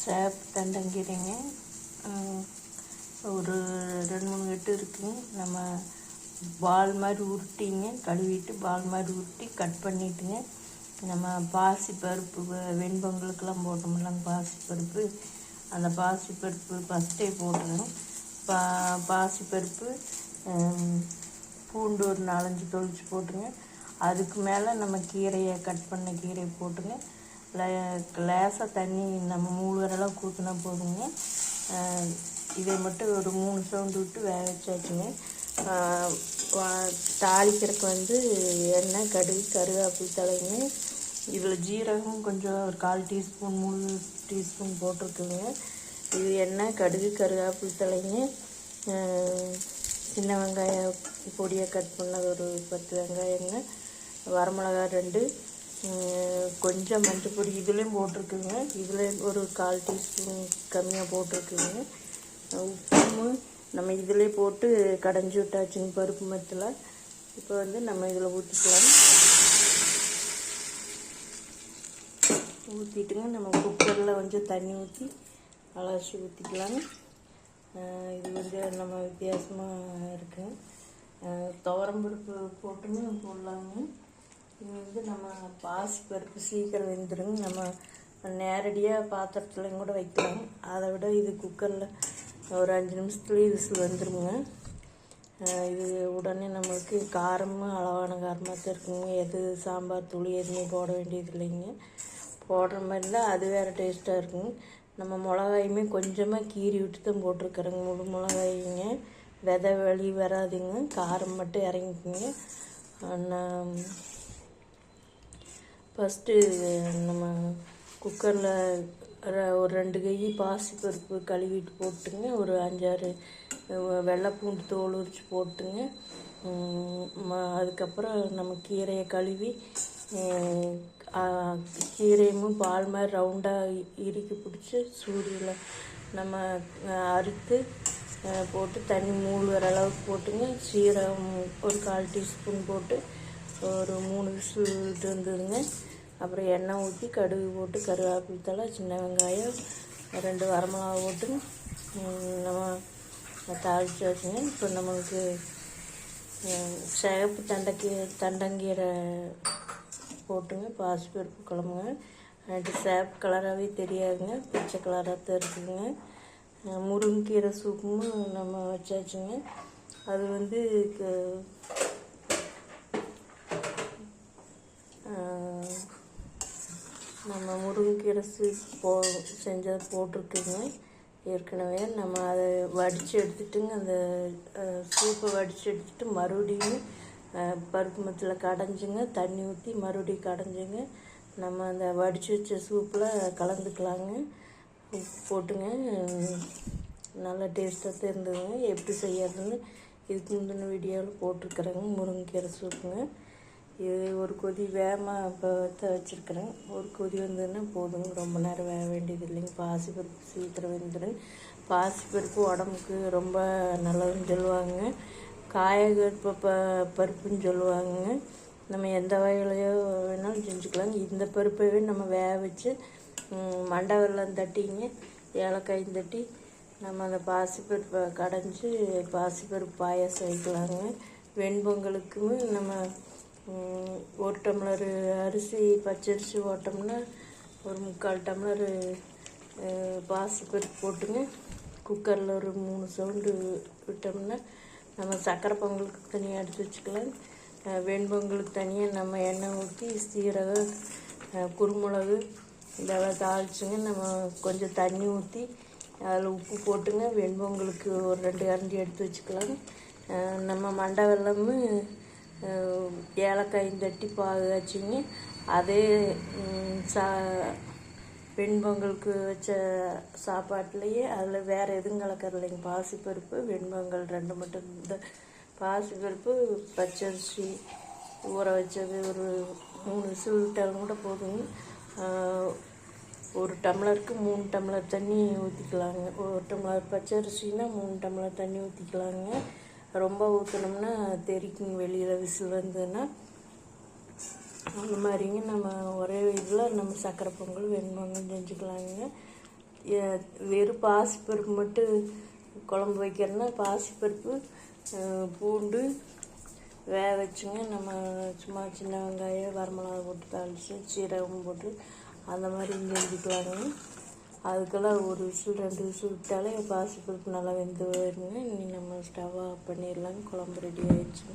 Shape தண்டங்கீரைங்க. ஒரு 2-3 கட்டு இருக்குங்க. நம்ம பால் மாதிரி உருட்டிங்க, கழுவிட்டு பால் மாதிரி உருட்டி கட் பண்ணிட்டுங்க. நம்ம பாசி பருப்பு வெண்பொங்கலுக்கெல்லாம் போட்டோம்லங்க பாசிப்பருப்பு, அந்த பாசிப்பருப்பு ஃபஸ்ட்டே போட்டுருங்க. பாசிப்பருப்பு பூண்டு ஒரு 4-5 தொளிச்சு போட்டுருங்க. அதுக்கு மேலே நம்ம கீரையை கட் பண்ண கீரையை போட்டுங்க. லேசாக தண்ணி நம்ம மூழ்கிறளவுக்கு ஊற்றினா போதுங்க. இதை மட்டும் ஒரு 3 சவுண்டு விட்டு வேக வச்சாச்சுங்க. தாளிக்கிறதுக்கு எண்ணெய், கடுகு, கருவேப்பிலை தலைங்க. இதில் ஜீரகம் கொஞ்சம் ஒரு 1/4 டீஸ்பூன் 3 டீஸ்பூன் போட்டிருக்குங்க. இது எண்ணெய், கடுகு, கருவேப்பிலை தலைங்க. சின்ன வெங்காயம் பொடியாக கட் பண்ணது ஒரு 10 வெங்காயங்க. வரமிளகா 2, கொஞ்சம் மஞ்சள் பொடி இதுலேயும் போட்டிருக்குங்க. இதில் ஒரு 1/4 டீஸ்பூன் கம்மியாக போட்டிருக்குங்க. உப்பு நம்ம இதிலே போட்டு கடைஞ்சி விட்டாச்சுங்க பருப்பு மத்தில். இப்போ நம்ம இதில் ஊற்றிக்கலாம். ஊற்றிட்டுங்க நம்ம குக்கரில் கொஞ்சம் தண்ணி ஊற்றி அலசி ஊற்றிக்கலாங்க. இது நம்ம வித்தியாசமாக இருக்குங்க. துவரம்பருப்பு போட்டுன்னு போடலாங்க. இது நம்ம பாசிப்பருப்பு சீக்கிரம் வெந்துடுங்க. நம்ம நேரடியாக பாத்திரத்துலையும் கூட வைக்கலாம். அதை விட இது குக்கரில் ஒரு 5 நிமிஷத்துலேயே விசில் வந்துடுங்க. இது உடனே நம்மளுக்கு காரமும் அளவான காரமாக தான் இருக்குங்க. எது சாம்பார் தூள் எதுவுமே போட வேண்டியது இல்லைங்க. போடுற மாதிரி தான் அது வேறு டேஸ்ட்டாக இருக்குங்க. நம்ம மிளகாயுமே கொஞ்சமாக கீறி விட்டு தான் போட்டிருக்கிறேங்க. முழு மிளகாய்ங்க, விதை வெளி வராதுங்க. காரம் மட்டும் இறங்கிக்குங்க. நான் ஃபஸ்ட்டு நம்ம குக்கரில் ஒரு 2 கை பாசிப்பருப்பு கழுவிட்டு போட்டுங்க. ஒரு 5-6 வெள்ளைப்பூண்டு தோல் உரித்து போட்டுங்க. அதுக்கப்புறம் நம்ம கீரையை கழுவி கீரையும் பால் மாதிரி ரவுண்டாக இறுக்கி பிடிச்சி சூடியில் நம்ம அறுத்து போட்டு தண்ணி மூழ்கிற அளவுக்கு போட்டுங்க. சீரகம் ஒரு 1/4 டீஸ்பூன் போட்டு ஒரு 3 விசில் இருந்ததுங்க. அப்புறம் எண்ணெய் ஊற்றி கடுகு போட்டு கருவேப்பிலை தழை, சின்ன வெங்காயம் 2 வரமிளகா போட்டு நம்ம தாளிச்சு வச்சுங்க. இப்போ நமக்கு சிகப்பு தண்டங்கீரை போட்டுங்க. பாசிப்பருப்பு குழம்புங்க. எனக்கு சேப் கலராகவே தெரியாதுங்க, பச்சை கலராக தான் இருக்குதுங்க. முருங்கைக்கீரை சூப்பும் நம்ம வச்சாச்சுங்க. அது நம்ம முருங்கைக்கீரை சூப் செஞ்சது போட்டிருக்குங்க ஏற்கனவே. நம்ம அதை வடித்து எடுத்துட்டுங்க. அந்த சூப்பை வடித்து எடுத்துட்டு மறுபடியும் பருப்பு மத்தில் கடைஞ்சிங்க. தண்ணி ஊற்றி மறுபடியும் கடைஞ்சிங்க. நம்ம அந்த வடித்து வச்ச சூப்பில் கலந்துக்கலாங்க. உப்பு போட்டுங்க. நல்லா டேஸ்ட்டாக தான் இருந்ததுங்க. எப்படி செய்யறதுன்னு இதுக்கு முந்தின வீடியோவில் போட்டிருக்கிறேங்க. முருங்கைக்கீரை சூப்புங்க. இது ஒரு கொதி வேகமாக இப்போ வச்சுருக்கிறேன். ஒரு கொதி வந்ததுன்னா போதுங்க. ரொம்ப நேரம் வேக வேண்டியது இல்லைங்க. பாசிப்பருப்பு சீக்கிரம் வெந்துடும். பாசிப்பருப்பு உடம்புக்கு ரொம்ப நல்லதுன்னு சொல்லுவாங்க. காயகற்ப பருப்புன்னு சொல்லுவாங்க. நம்ம எந்த வகையிலையோ வேணாலும் செஞ்சுக்கலாங்க. இந்த பருப்பவே நம்ம வேக வச்சு மண்டை வெல்லம் தட்டிங்க, ஏலக்காயும் தட்டி நம்ம அந்த பாசிப்பருப்பை கடைஞ்சி பாசிப்பருப்பு பாயாசம் வைக்கலாங்க. வெண்பொங்கலுக்குமே நம்ம 1 டம்ளர் அரிசி பச்சரிசி ஓட்டோம்னா ஒரு 3/4 டம்ளர் பாசிப்பருப்பு போட்டுங்க. குக்கரில் ஒரு 3 சவுண்டு விட்டோம்னா நம்ம சக்கரை பொங்கலுக்கு தனியாக எடுத்து வச்சுக்கலாம். வெண்பொங்கலுக்கு தனியாக நம்ம எண்ணெய் ஊற்றி சீரகம், குருமிளகு இதெல்லாம் தாளிச்சுங்க. நம்ம கொஞ்சம் தண்ணி ஊற்றி அதில் உப்பு போட்டுங்க. வெண்பொங்கலுக்கு ஒரு 2 கரண்டி எடுத்து வச்சுக்கலாம். நம்ம மண்டை வெல்லமும் ஏலக்காயும் தட்டி பாகு காய்ச்சிங்க. அதே வெண்பொங்கலுக்கு வச்ச சாப்பாட்டுலேயே அதில் வேறு எதுவும் கலக்கறதில்லைங்க. பாசிப்பருப்பு வெண்பொங்கல் 2 மட்டும். இந்த பாசிப்பருப்பு பச்சரிசி ஊற வச்சது ஒரு 3 விசில் விட்டாலும் கூட போதுங்க. 1 டம்ளருக்கு 3 டம்ளர் தண்ணி ஊற்றிக்கலாங்க. 1 டம்ளர் பச்சரிசின்னா 3 டம்ளர் தண்ணி ஊற்றிக்கலாங்க. ரொம்ப ஊற்றினோம்னா தெரிக்குங்க வெளியில் விசில் வந்ததுன்னா. அந்த மாதிரிங்க நம்ம ஒரே இதில் நம்ம சக்கரை பொங்கல் வெண்பொங்கல் செஞ்சுக்கலாங்க. வெறும் பாசிப்பருப்பு மட்டும் குழம்பு வைக்கிறேன்னா பாசிப்பருப்பு பூண்டு வேக வச்சுங்க. நம்ம சும்மா சின்ன வெங்காயம் வரமிளகா போட்டு தாளித்து சீரகம் போட்டு அந்த மாதிரி செஞ்சுக்கலாங்க. அதுக்கெல்லாம் ஒரு விசில் 2 விசில் விட்டாலே பாசிப்பருப்பு நல்லா வெந்து போயிருங்க. இனி நம்ம ஸ்டவ் ஆஃப் பண்ணிடலாங்க. குழம்பு ரெடி ஆயிடுச்சு.